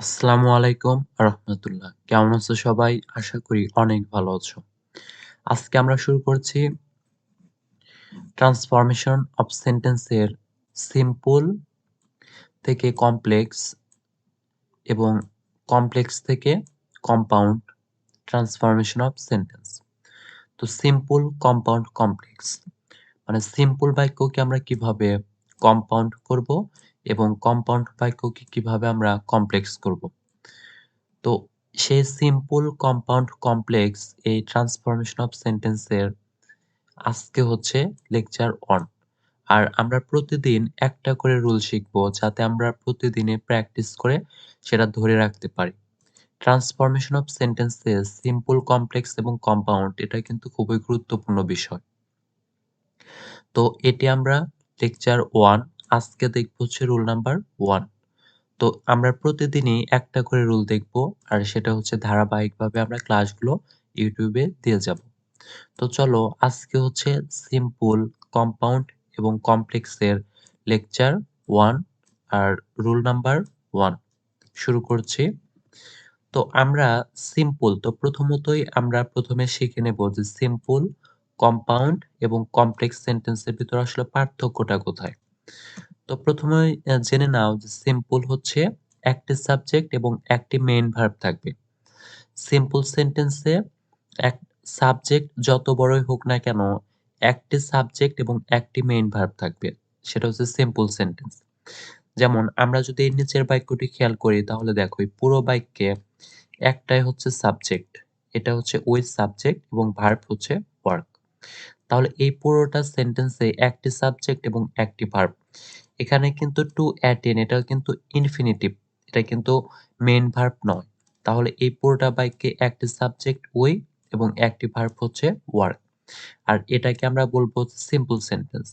আসসালামু আলাইকুম রহমতুল্লাহ। কেমন আছো সবাই? আশা করি অনেক ভালো আছো। আজকে আমরা শুরু করছি ট্রান্সফরমেশন অফ সেন্টেন্সের সিম্পল থেকে কমপ্লেক্স এবং কমপ্লেক্স থেকে কম্পাউন্ড ট্রান্সফরমেশন অফ সেন্টেন্স। তো সিম্পল, কম্পাউন্ড, কমপ্লেক্স মানে সিম্পল বাক্যকে আমরা কিভাবে কম্পাউন্ড করব এবং কম্পাউন্ড বাক্যকে কিভাবে আমরা কমপ্লেক্স করব। তো সেই সিম্পল, কম্পাউন্ড, কমপ্লেক্স এই ট্রান্সফরমেশন অফ সেন্টেন্সের আজকে হচ্ছে লেকচার 1। আর আমরা প্রতিদিন একটা করে রুল শিখবো যাতে আমরা প্রতিদিনে প্র্যাকটিস করে সেটা ধরে রাখতে পারি। ট্রান্সফরমেশন অফ সেন্টেন্সের সিম্পল, কমপ্লেক্স এবং কম্পাউন্ড এটা কিন্তু খুবই গুরুত্বপূর্ণ বিষয়। তো এটি আমরা লেকচার 1 আজকে দেখব হচ্ছে রুল নাম্বার 1। তো আমরা প্রতিদিনই একটা করে রুল দেখব আর সেটা হচ্ছে ধারাবাহিকভাবে আমরা ক্লাসগুলো ইউটিউবে দিয়ে যাব। তো চলো আজকে হচ্ছে সিম্পল, কম্পাউন্ড এবং কমপ্লেক্সের লেকচার 1 আর রুল নাম্বার 1 শুরু করছি। তো আমরা সিম্পল তো প্রথমতই আমরা প্রথমে শিখে নেব যে সিম্পল, কম্পাউন্ড এবং কমপ্লেক্স সেন্টেন্সের ভিতরে আসলে পার্থক্যটা কোথায়। তো প্রথমেই জেনে নাও যে সিম্পল হচ্ছে একটি সাবজেক্ট এবং একটি মেইন ভার্ব থাকবে। সিম্পল সেন্টেন্সে এক সাবজেক্ট যত বড়ই হোক না কেন, একটি সাবজেক্ট এবং একটি মেইন ভার্ব থাকবে। সেটা হচ্ছে সিম্পল সেন্টেন্স। যেমন আমরা যদি এই নিচের বাক্যটি খেয়াল করি তাহলে দেখো এই পুরো বাক্যে একটাই হচ্ছে সাবজেক্ট। এটা হচ্ছে ওই সাবজেক্ট এবং ভার্ব হচ্ছে ওয়ার্ক। তাহলে এই পুরোটা সেন্টেন্সে একটি সাবজেক্ট এবং একটি ভার্ব। এখানে কিন্তু টু অ্যাটেন এটা কিন্তু ইনফিনিটিভ, এটা কিন্তু মেইন ভার্ব নয়। তাহলে এই পুরোটা বাক্যে একটি সাবজেক্ট ওই এবং একটি ভার্ব হচ্ছে ওয়ার্ক। আর এটাকে আমরা বলবো সিম্পল সেন্টেন্স।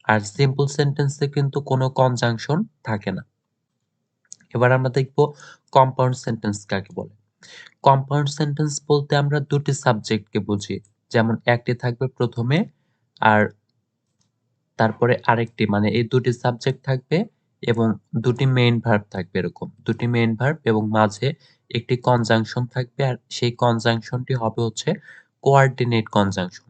আর সিম্পল সেন্টেন্সে কিন্তু কোনো কনজাংশন থাকে না। এবার আমরা দেখব কম্পাউন্ড সেন্টেন্স কাকে বলে। কম্পাউন্ড সেন্টেন্স বলতে আমরা দুটি সাবজেক্টকে বুঝি। যেমন একটি থাকবে প্রথমে আর তারপরে আরেকটি, মানে এই দুটি সাবজেক্ট থাকবে এবং দুটি মেইন ভার্ব থাকবে, এরকম দুটি মেইন ভার্ব এবং মাঝে একটি কনজাংশন থাকবে আর সেই কনজাংশনটি হবে হচ্ছে কোঅর্ডিনেট কনজাংশন।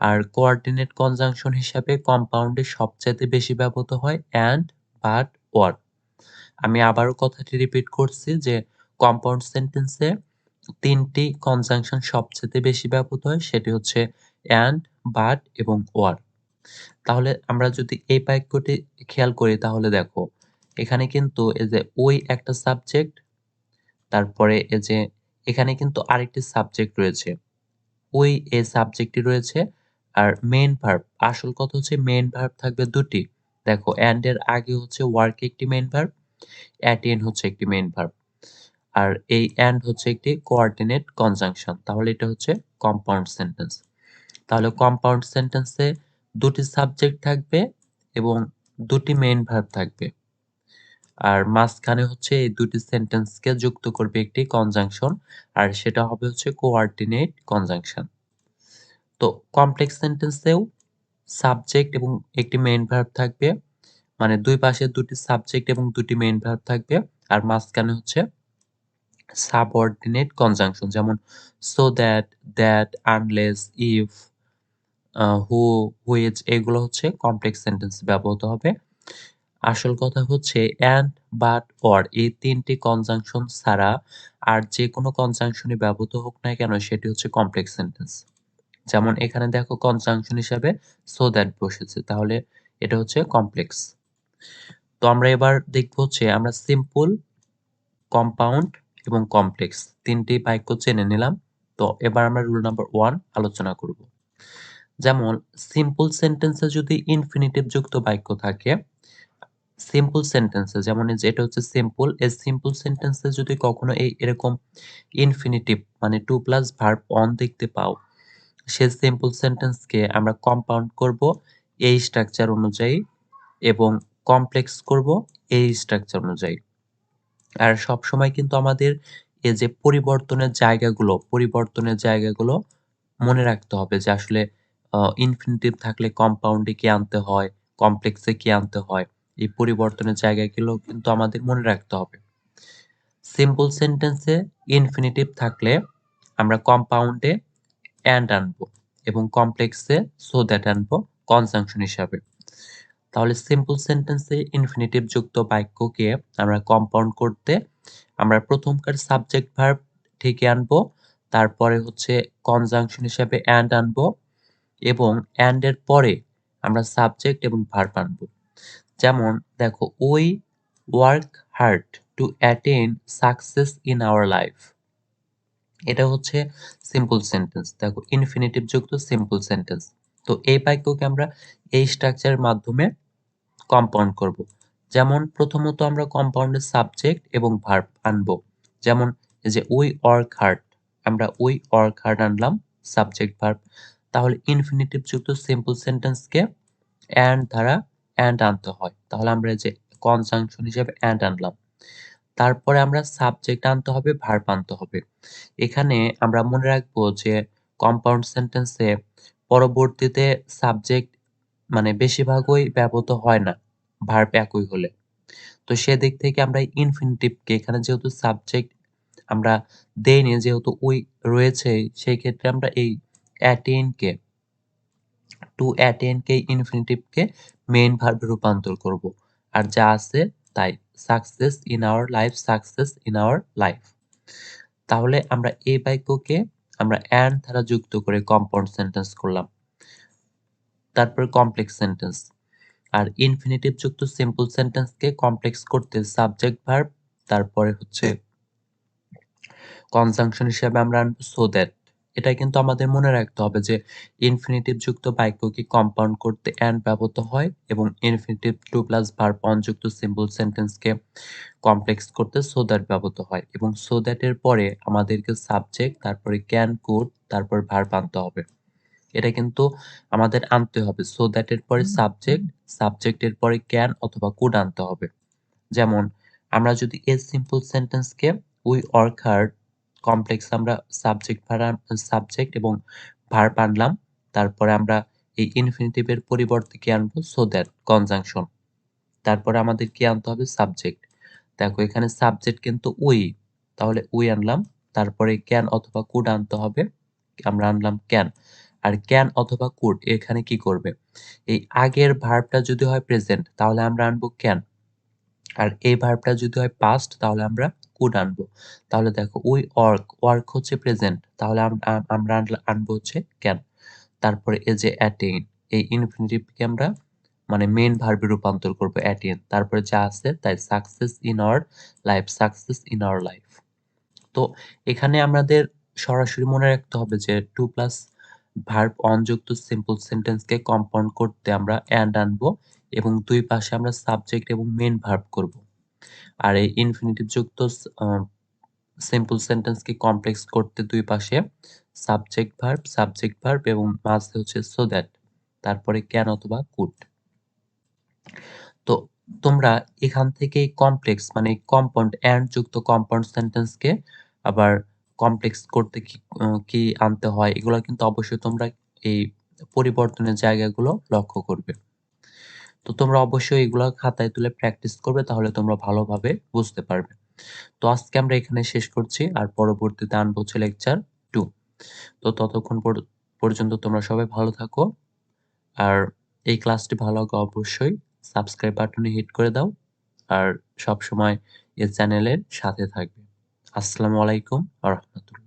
আর কোঅর্ডিনেট কনজাংশন হিসাবে কম্পাউন্ডে সবচাইতে বেশি ব্যবহৃত হয় অ্যান্ড, বাট, অর। আমি আবারও কথাটি রিপিট করছি যে কম্পাউন্ড সেন্টেন্সে তিনটি কনজাংশন সবচেয়ে বেশি ব্যবহৃত হয়, সেটি হচ্ছে অ্যান্ড, বাট এবং অর। তাহলে আমরা যদি এই বাক্যটি খেয়াল করি তাহলে দেখো এখানে কিন্তু এই যে ওই একটা সাবজেক্ট, তারপরে এই যে এখানে কিন্তু আরেকটি সাবজেক্ট রয়েছে, ওই এই সাবজেক্টটি রয়েছে। আর মেইন ভার্ব, আসল কথা হচ্ছে মেইন ভার্ব থাকবে দুটি। দেখো এন্ড এর আগে হচ্ছে ওয়ার্ক একটি মেইন ভার্ব, অ্যাট এন হচ্ছে একটি মেইন ভার্ব। আর এই এন্ড হচ্ছে একটি কোঅর্ডিনেট কনজাংশন। তাহলে এটা হচ্ছে কম্পাউন্ড সেন্টেন্স। তাহলে কম্পাউন্ড সেন্টেন্সে দুটি সাবজেক্ট থাকবে এবং দুটি মেইন ভার্ব থাকবে। আর মাঝখানে হচ্ছে এই দুটি সেন্টেন্সকে যুক্ত করবে একটি কনজাংশন, আর সেটা হবে হচ্ছে কোঅর্ডিনেট কনজাংশন। তো কমপ্লেক্স সেন্টেন্সেও সাবজেক্ট এবং একটি মেইন ভার্ব থাকবে, মানে দুই পাশে দুটি সাবজেক্ট এবং দুটি মেইন ভার্ব থাকবে। আর মাঝখানে হচ্ছে সাবঅর্ডিনেট কনজাংশন, যেমন so that, that, unless, if, who, which, এগুলো হচ্ছে কমপ্লেক্স সেন্টেন্স ব্যবহৃত হবে। আসল কথা হচ্ছে অ্যান্ড, বাট, অর এই তিনটি কনজাংশন ছাড়া আর যে কোনো কনজাংশনই ব্যবহৃত হোক না কেন সেটি হচ্ছে কমপ্লেক্স সেন্টেন্স। যেমন এখানে দেখো কনজাংশন হিসাবে সো দ্যাট বসেছে, তাহলে এটা হচ্ছে কমপ্লেক্স। তো আমরা এবার দেখবো হচ্ছে আমরা সিম্পল, কম্পাউন্ড এবং কমপ্লেক্স তিনটি বাক্য জেনে নিলাম। তো এবার আমরা রুল নাম্বার 1 আলোচনা করব। যেমন সিম্পল সেন্টেন্সে যদি ইনফিনিটিভ যুক্ত বাক্য থাকে, সিম্পল সেন্টেন্সে যেমন এই যে এটা হচ্ছে সিম্পল, এই সিম্পল সেন্টেন্সে যদি কখনো এই এরকম ইনফিনিটিভ মানে টু প্লাস ভার্ব অন দেখতে পাও, সে সিম্পল সেন্টেন্সকে আমরা কম্পাউন্ড করব এই স্ট্রাকচার অনুযায়ী এবং কমপ্লেক্স করব এই স্ট্রাকচার অনুযায়ী। আর সব সময় কিন্তু আমাদের এই যে পরিবর্তনের জায়গাগুলো মনে রাখতে হবে যে আসলে ইনফিনিটিভ থাকলে কম্পাউন্ডে কি আনতে হয়, কমপ্লেক্সে কি আনতে হয়। এই পরিবর্তনের জায়গাগুলো কিন্তু আমাদের মনে রাখতে হবে। সিম্পল সেন্টেন্সে ইনফিনিটিভ থাকলে আমরা কম্পাউন্ডে অ্যান্ড আনবো এবং কমপ্লেক্সে সো দ্যাট আনবো কনজাংশন হিসাবে। তাহলে সিম্পল সেন্টেন্সে ইনফিনিটিভ যুক্ত বাক্যকে আমরা কম্পাউন্ড করতে আমরা প্রথমকার সাবজেক্ট ভার্ব থেকে আনবো, তারপরে হচ্ছে কনজাংশন হিসাবে অ্যান্ড আনবো এবং অ্যান্ড এর পরে আমরা সাবজেক্ট এবং ভার্ব আনবো। যেমন দেখো, we work hard to attain success in our life. এটা হচ্ছে সিম্পল সেন্টেন্স। দেখো, ইনফিনিটিভ যুক্ত সিম্পল সেন্টেন্স। তো এই বাক্যকে আমরা এই স্ট্রাকচারের মাধ্যমে কম্পাউন্ড করব। যেমন প্রথমত আমরা কম্পাউন্ডের সাবজেক্ট এবং ভার্ব আনবো। যেমন এই যে উই ওয়ার্ক হার্ড, আমরা উই ওয়ার্ক হার্ড আনলাম সাবজেক্ট ভার্ব। তাহলে ইনফিনিটিভ যুক্ত সিম্পল সেন্টেন্সকে অ্যান্ড দ্বারা অ্যান্ড আনতে হয়। তাহলে আমরা এই যে কনজাংশন হিসেবে অ্যান্ড আনলাম। তারপরে আমরা সাবজেক্ট আনতে হবে, ভার্ব আনতে হবে। এখানে আমরা মনে রাখবো যে কম্পাউন্ড সেন্টেন্সে পরবর্তীতে সাবজেক্ট মানে বেশিরভাগই ব্যবহৃত হয় না ভার্ব একই হলে। তো সেদিক থেকে আমরা ইনফিনিটিভকে এখানে যেহেতু সাবজেক্ট আমরা দেইনি, যেহেতু উই রয়েছে, সেই ক্ষেত্রে আমরা এই অ্যাটেইনকে টু অ্যাটেইনকে ইনফিনিটিভকে মেইন ভার্বে রূপান্তর করব। আর যা আছে তাই, success in our life, success in our life. তাহলে আমরা এই বাক্যকে আমরা অ্যান্ড দ্বারা যুক্ত করে কম্পাউন্ড সেন্টেন্স করলাম। তারপর কমপ্লেক্স সেন্টেন্স। আর ইনফিনিটিভ যুক্ত সিম্পল সেন্টেন্সকে কমপ্লেক্স করতে সাবজেক্ট ভার্ব, তারপরে হচ্ছে কনজাংশন হিসেবে আমরা আনবো সো দ্যাট। এটা কিন্তু আমাদের মনে রাখতে হবে যে ইনফিনিটিভ যুক্ত বাক্যকে কম্পাউন্ড করতে অ্যান্ড ব্যবহৃত হয় এবং infinitive to plus verb on যুক্ত সিম্পল সেন্টেন্সকে কমপ্লেক্স করতে সো দ্যাট ব্যবহৃত হয় এবং সো দ্যাট এর পরে আমাদেরকে সাবজেক্ট, তারপরে ক্যান, কুড, তারপর ভার্ব আনতে হবে। এটা কিন্তু আমাদের আনতে হবে। সো দ্যাট এর পরে সাবজেক্ট, সাবজেক্টের পরে ক্যান অথবা কুড আনতে হবে। যেমন আমরা যদি এই সিম্পল সেন্টেন্সকে উই ওয়ার্ক হার্ড কমপ্লেক্স আমরা সাবজেক্ট এবং ভার্ব আনলাম, তারপরে আমরা এই ইনফিনিটিভ এর পরিবর্তে কি আনবো, সো দ্যাট কনজাংশন। তারপরে আমাদের কি আনতে হবে, সাবজেক্ট। দেখো এখানে সাবজেক্ট কিন্তু উই, তাহলে উই আনলাম। তারপরে ক্যান অথবা কুড আনতে হবে, আমরা আনলাম ক্যান। আর ক্যান অথবা কুড এখানে কি করবে, এই আগের ভার্বটা যদি হয় প্রেজেন্ট তাহলে আমরা আনবো ক্যান, আর এই ভার্বটা যদি হয় পাস্ট তাহলে আমরা কুড আনবো। তাহলে দেখো, উই ওয়ার্ক, ওয়ার্ক হচ্ছে প্রেজেন্ট, তাহলে আমরা আনবো হচ্ছে ক্যান। তারপরে এই যে অ্যাটেইন, এই ইনফিনিটিভকে আমরা মানে মেইন ভার্বে রূপান্তর করব অ্যাটেইন। তারপরে যা আছে তাই, success in our life, success in our life. তো এখানে আমাদের সরাসরি মনে রাখতে হবে যে টু প্লাস ভার্ব অন যুক্ত সিম্পল সেন্টেন্সকে কম্পাউন্ড করতে আমরা অ্যান্ড আনবো এবং দুই পাশে আমরা সাবজেক্ট এবং মেইন ভার্ব করব। আর এই ইনফিনিটিভ যুক্ত সিম্পল সেন্টেন্সকে কমপ্লেক্স করতে দুই পাশে সাবজেক্ট ভার্ব এবং মাঝে হচ্ছে সো দ্যাট, তারপরে ক্যান অথবা কুড। তো তোমরা এখান থেকে কমপ্লেক্স মানে কম্পাউন্ড অ্যান্ড যুক্ত কম্পাউন্ড সেন্টেন্সকে আবার কমপ্লেক্স করতে কি আনতে হয় এগুলো কিন্তু অবশ্যই তোমরা এই পরিবর্তনের জায়গাগুলো লক্ষ্য করবে। তো তোমরা অবশ্যই এগুলো খাতায় তুলে প্র্যাকটিস করবে, তাহলে তোমরা ভালোভাবে বুঝতে পারবে। তো আজকে আমরা এখানে শেষ করছি, আর পরবর্তীতে আনবো হচ্ছে লেকচার 2। তো ততক্ষণ পর্যন্ত তোমরা সবাই ভালো থাকো। আর এই ক্লাসটি ভালো লাগলে অবশ্যই সাবস্ক্রাইব বাটনে হিট করে দাও আর সবসময় এই চ্যানেলের সাথে থাকবে। আসসালামু আলাইকুম ওয়া রাহমাতুল্লাহ।